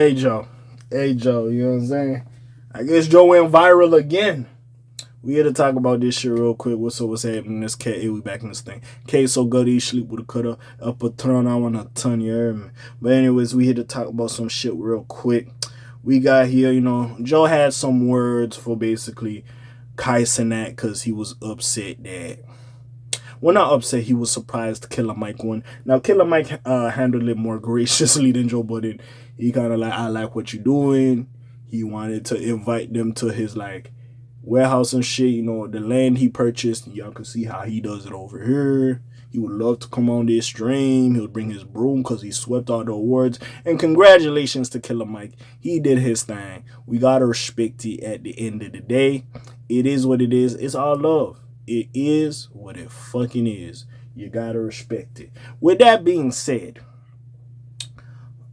Hey Joe. Hey Joe, you know what I'm saying? I guess Joe went viral again. We here to talk about this shit real quick. What's happening? This K. We back in this thing. K so good he sleep with a cutter. Up a ton, I want a ton, you heard me? But anyways, we here to talk about some shit real quick. We got here, Joe had some words for basically Cenat because he was upset that not upset. He was surprised Killer Mike won. Now Killer Mike handled it more graciously than Joe Budden. He kind of like, I like what you're doing. He wanted to invite them to his like warehouse and shit. The land he purchased. Y'all can see how he does it over here. He would love to come on this stream. He would bring his broom because he swept all the awards. And congratulations to Killer Mike. He did his thing. We gotta respect it at the end of the day. It is what it is. It's all love. It is what it fucking is. You gotta respect it. With that being said,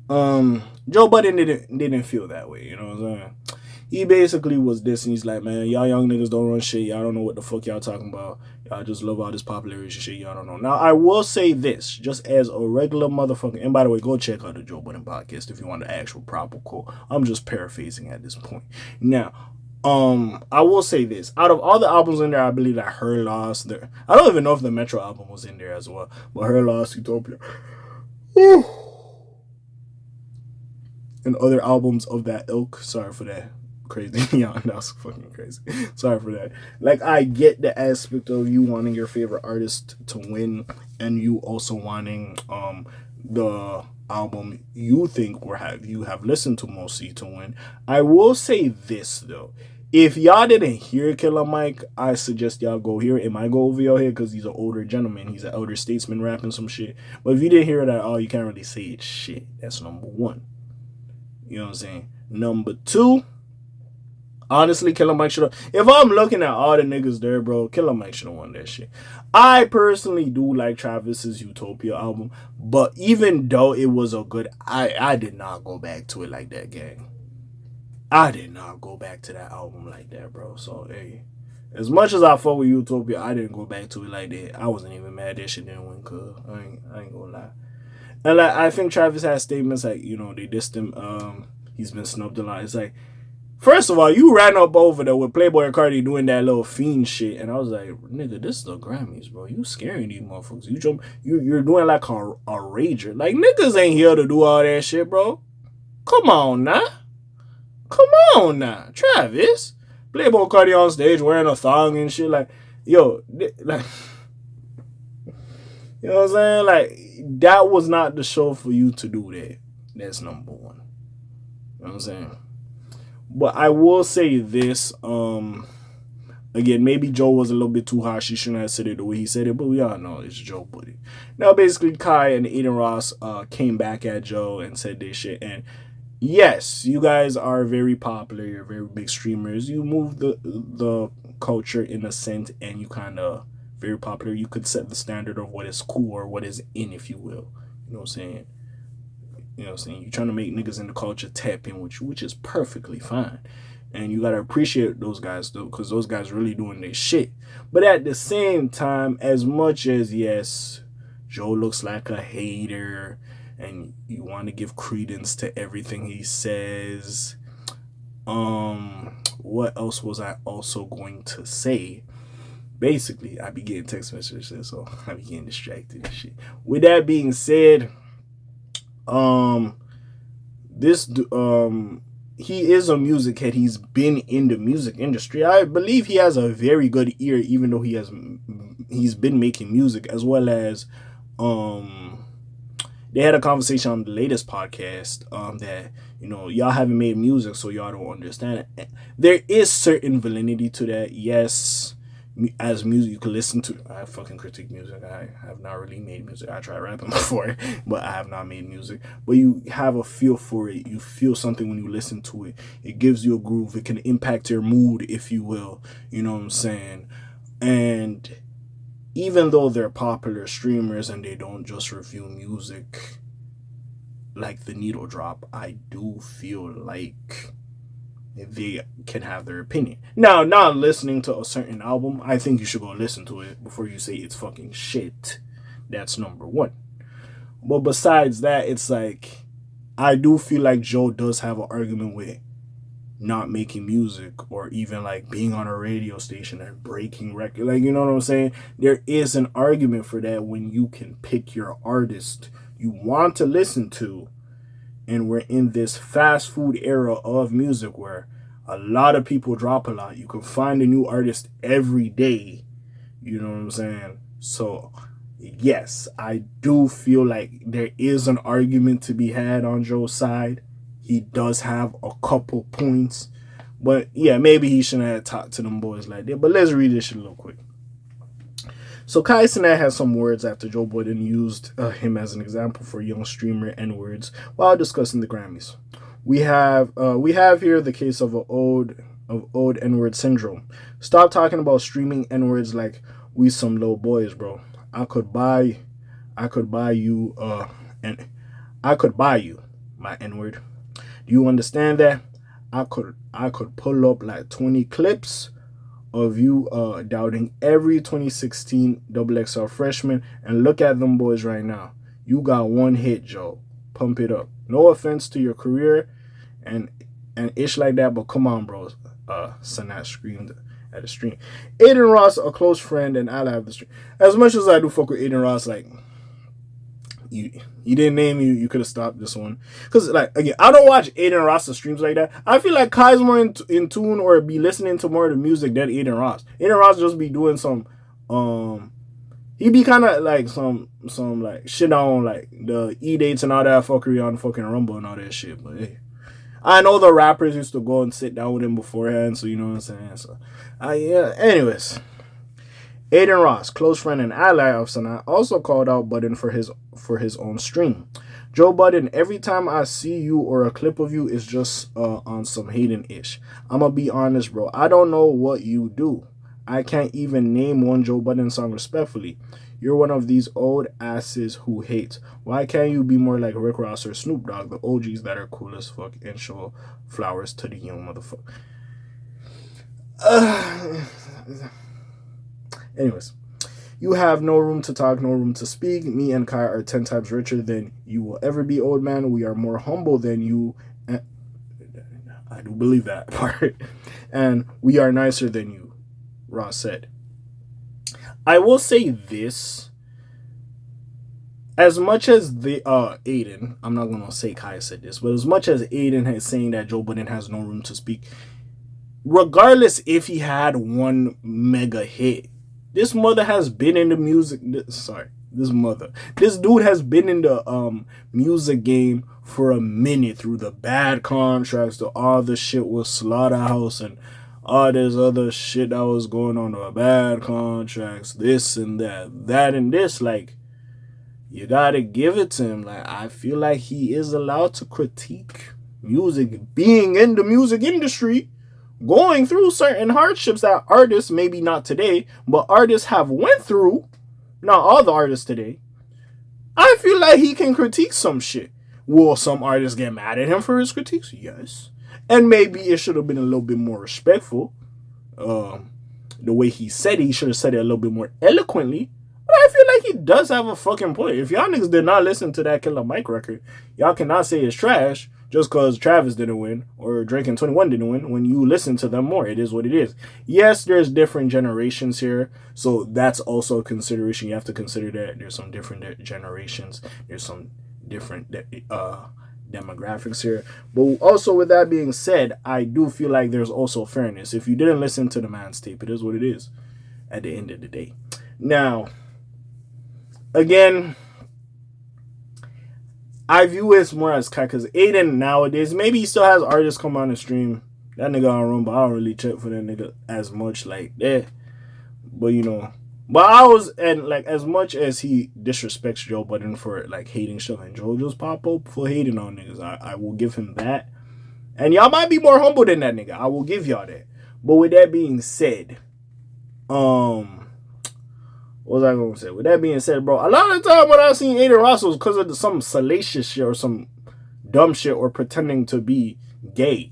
Joe Budden didn't feel that way, you know what I'm saying? He basically was this, and he's like, man, y'all young niggas don't run shit. Y'all don't know what the fuck y'all talking about. Y'all just love all this popularity shit. Y'all don't know. Now, I will say this, just as a regular motherfucker, and by the way, go check out the Joe Budden podcast if you want the actual proper quote. I'm just paraphrasing at this point. Now, I will say this. Out of all the albums in there, I believe that Her Loss, there. I don't even know if the Metro album was in there as well, but Her Loss, Utopia, and other albums of that ilk. Sorry for that. Crazy. Yeah, that was fucking crazy. Sorry for that. Like, I get the aspect of you wanting your favorite artist to win, and you also wanting the album you think you have listened to mostly to win. I will say this though. If y'all didn't hear Killer Mike, I suggest y'all go hear it. It might go over your head because he's an older gentleman. He's an elder statesman rapping some shit. But if you didn't hear it at all, you can't really say it's shit. That's number one. You know what I'm saying? Number two, honestly, Killer Mike should have. If I'm looking at all the niggas there, bro, Killer Mike should have won that shit. I personally do like Travis's Utopia album, but even though it was a good, I did not go back to it like that, gang. I did not go back to that album like that, bro. So, hey, as much as I fuck with Utopia, I didn't go back to it like that. I wasn't even mad that shit didn't win, cuz I ain't gonna lie. And like, I think Travis has statements like, they dissed him. He's been snubbed a lot. It's like, first of all, you ran up over there with Playboy and Cardi doing that little fiend shit, and I was like, nigga, this is the Grammys, bro. You scaring these motherfuckers. You're doing like a rager. Like, niggas ain't here to do all that shit, bro. Come on now. Come on now, Travis. Playboy and Cardi on stage wearing a thong and shit. Like, yo, like, you know what I'm saying? Like, that was not the show for you to do that. That's number one. You know what I'm saying? But I will say this, again, maybe Joe was a little bit too harsh. He shouldn't have said it the way he said it, but we all know it's Joe Budden. Now, basically, Kai and Adin Ross came back at Joe and said this shit. And yes, you guys are very popular. You're very big streamers. You move the culture in a sense, and you kind of very popular. You could set the standard of what is cool or what is in, if you will. You know what I'm saying? You know what I'm saying? You're trying to make niggas in the culture tap in with you, which is perfectly fine. And you got to appreciate those guys, though, because those guys really doing their shit. But at the same time, as much as, yes, Joe looks like a hater and you want to give credence to everything he says, what else was I also going to say? Basically, I be getting text messages, so I be getting distracted and shit. With that being said, he is a music head. He's been in the music industry. I believe he has a very good ear, even though he's been making music, as well as they had a conversation on the latest podcast that y'all haven't made music, so y'all don't understand it. There is certain validity to that. Yes, as music you can listen to. I fucking critique music. I have not really made music. I tried rapping before, but I have not made music. But you have a feel for it. You feel something when you listen to it. It gives you a groove. It can impact your mood, if you will. You know what I'm saying? And even though they're popular streamers and they don't just review music like the needle drop, I do feel like they can have their opinion. Now, not listening to a certain album, I think you should go listen to it before you say it's fucking shit. That's number one. But besides that, it's like, I do feel like Joe does have an argument with not making music or even like being on a radio station and breaking record. Like, you know what I'm saying? There is an argument for that when you can pick your artist you want to listen to. And we're in this fast food era of music where a lot of people drop a lot. You can find a new artist every day. You know what I'm saying? So, yes, I do feel like there is an argument to be had on Joe's side. He does have a couple points. But, yeah, maybe he shouldn't have talked to them boys like that. But let's read this shit real quick. So Cenat has some words after Joe Budden used him as an example for young streamer N-words while discussing the Grammys. We have here the case of old N-word syndrome. Stop talking about streaming N-words like we some little boys, bro. I could buy you my N-word. Do you understand that? I could pull up like 20 clips of you doubting every 2016 XXL freshman and look at them boys right now. You got one hit, Joe. Pump it up. No offense to your career and ish like that, but come on, bro. Cenat screamed at the stream. Adin Ross, a close friend and ally of the stream. As much as I do fuck with Adin Ross, like you didn't name you could have stopped this one. Because, like, again, I don't watch Adin Ross's streams like that. I feel like Kai's more in tune or be listening to more of the music than Adin Ross. Adin Ross just be doing some, he be kind of like some like shit on like the E-dates and all that fuckery on fucking Rumble and all that shit. But hey, I know the rappers used to go and sit down with him beforehand, so you know what I'm saying. So, yeah. Anyways. Adin Ross, close friend and ally of Cenat, also called out Budden for his own stream. Joe Budden, every time I see you or a clip of you is just on some hating-ish. I'ma be honest, bro. I don't know what you do. I can't even name one Joe Budden song respectfully. You're one of these old asses who hate. Why can't you be more like Rick Ross or Snoop Dogg, the OGs that are cool as fuck and show flowers to the young motherfucker? Anyways, you have no room to talk, no room to speak. Me and Kai are 10 times richer than you will ever be, old man. We are more humble than you. I do believe that part. And we are nicer than you, Ross said. I will say this. As much as the Adin, I'm not going to say Kai said this, but as much as Adin is saying that Joe Budden has no room to speak, regardless if he had one mega hit, this mother has been in the music. This dude has been in the music game for a minute through the bad contracts to all the shit with Slaughterhouse and all this other shit that was going on with bad contracts, this and that and this. Like, you gotta give it to him. Like, I feel like he is allowed to critique music, being in the music industry, going through certain hardships that artists, maybe not today, but artists have went through. Not all the artists today. I feel like he can critique some shit. Will some artists get mad at him for his critiques? Yes. And maybe it should have been a little bit more respectful. The way he said it, he should have said it a little bit more eloquently. But I feel like he does have a fucking point. If y'all niggas did not listen to that Killer Mike record, y'all cannot say it's trash just because Travis didn't win or Drake and 21 didn't win. When you listen to them more, it is what it is. Yes, there's different generations here, so that's also a consideration. You have to consider that there's some different generations. There's some different demographics here. But also, with that being said, I do feel like there's also fairness. If you didn't listen to the man's tape, it is what it is at the end of the day. Now, again, I view it more as Kai, because Adin nowadays, maybe he still has artists come on the stream. That nigga on Rumble, I don't really check for that nigga as much like that. But, you know, as much as he disrespects Joe Budden for, like, hating stuff, and Joe just pop up for hating on niggas, I will give him that. And y'all might be more humble than that nigga. I will give y'all that. But with that being said, what was I going to say? With that being said, bro, a lot of the time when I seen Adin Ross was because of some salacious shit or some dumb shit or pretending to be gay.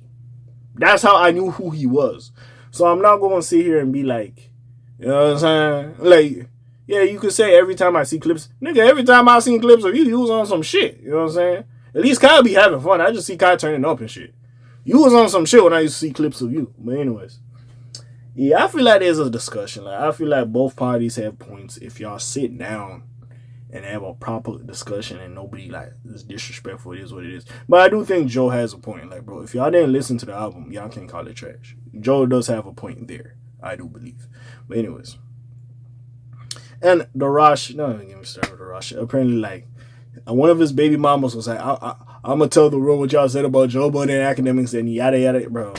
That's how I knew who he was. So I'm not going to sit here and be like, you know what I'm saying? Like, yeah, you could say every time I see clips, nigga, every time I seen clips of you, you was on some shit. You know what I'm saying? At least Kai be having fun. I just see Kai turning up and shit. You was on some shit when I used to see clips of you. But anyways. Yeah, I feel like there's a discussion. Like I feel like both parties have points. If y'all sit down and have a proper discussion and nobody like is disrespectful, it is what it is. But I do think Joe has a point. Like, bro, if y'all didn't listen to the album, y'all can't call it trash. Joe does have a point there. I do believe. But anyways. And the Rush, no, don't get me started with the Rush. Apparently, like, one of his baby mamas was like, I'm going to tell the world what y'all said about Joe Budden and academics and yada, yada. Bro,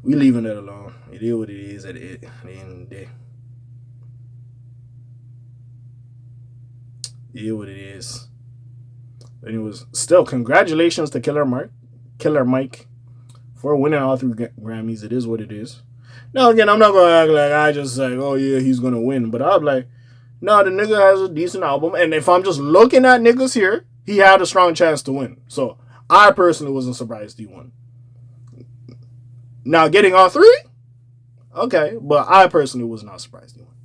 we leaving it alone. It is what it is at the end of the day. It is what it is. But anyways, still, congratulations to Killer Mike for winning all 3 Grammys. It is what it is. Now, again, I'm not going to act like I just like, oh, yeah, he's going to win. But I'm like, no, the nigga has a decent album. And if I'm just looking at niggas here, he had a strong chance to win. So, I personally wasn't surprised he won. Now, getting all 3? Okay. But I personally was not surprised he won.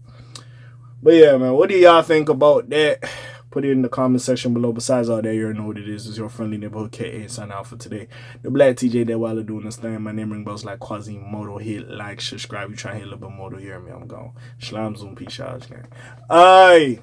But yeah, man, what do y'all think about that? Put it in the comment section below. Besides all that, you already know what it is. It's your friendly neighborhood K.A. sign out for today. The Black TJ that while doing this thing. My name ring bells like Quasimodo. Hit like, subscribe. You try to hit a little bit more to hear me. I'm gone. Shalom, Zoom, peace, y'all. Aye.